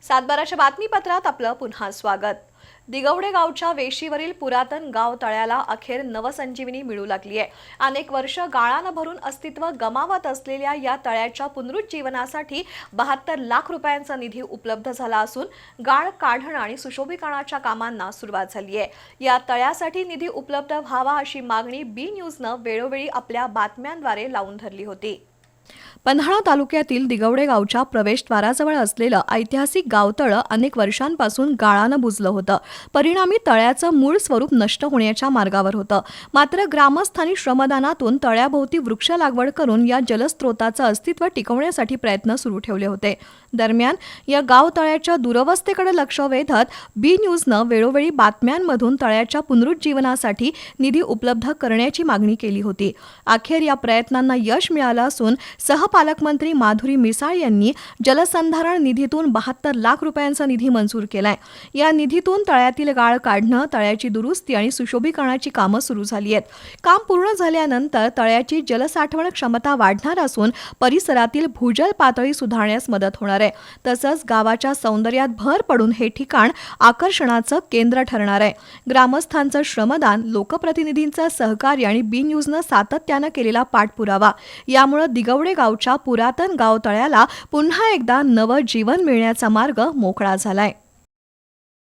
सातबाराच्या बातमीपत्रात आपलं पुन्हा स्वागत। दिगवडे गावच्या वेशीवरील पुरातन गाव तळ्याला अखेर नवसंजीवनी मिळू लागली आहे। अनेक वर्ष गाळानं भरून अस्तित्व गमावत असलेल्या या तळ्याच्या पुनरुज्जीवनासाठी 72 लाख रुपयांचा निधी उपलब्ध झाला असून गाळ काढणं आणि सुशोभीकरणाच्या कामांना सुरुवात झाली आहे। या तळ्यासाठी निधी उपलब्ध व्हावा अशी मागणी बी न्यूजनं वेळोवेळी आपल्या बातम्यांद्वारे लावून धरली होती। पन्हाळा तालुक्यातील दिगवडे गावच्या प्रवेशद्वाराजवळ असलेलं ऐतिहासिक गावतळं अनेक वर्षांपासून गाळानं बुजलं होतं। परिणामी तळ्याचं मूळ स्वरूप नष्ट होण्याच्या मार्गावर होतं। मात्र ग्रामस्थांनी श्रमदानातून तळ्याभोवती वृक्ष लागवड करून या जलस्रोताचं अस्तित्व टिकवण्यासाठी प्रयत्न सुरू ठेवले होते। दरम्यान या गाव तळ्याच्या दुरवस्थेकडे लक्ष वेधत बी न्यूजनं वेळोवेळी बातम्यांमधून तळ्याच्या पुनरुज्जीवनासाठी निधी उपलब्ध करण्याची मागणी केली होती। अखेर या प्रयत्नांना यश मिळालं असून पालकमंत्री माधुरी मिसाळ यांनी जलसंधारण निधीतून 72 लाख रुपयांचा निधी मंजूर केलाय। या निधीतून तळ्यातील गाळ काढणं, तळ्याची दुरुस्ती आणि सुशोभीकरणाची कामं सुरू झाली आहेत। काम पूर्ण झाल्यानंतर तळ्याची जलसाठवण क्षमता वाढणार असून परिसरातील भूजल पातळी सुधारण्यास मदत होणार आहे। तसंच गावाच्या सौंदर्यात भर पडून हे ठिकाण आकर्षणाचं केंद्र ठरणार आहे। ग्रामस्थांचं श्रमदान, लोकप्रतिनिधींचं सहकार्य आणि बी न्यूजनं सातत्यानं केलेला पाठपुरावा यामुळे दिगवडे गावच्या पुरातन गाव तळ्याला पुन्हा एकदा नवं जीवन मिळण्याचा मार्ग मोकळा झालाय।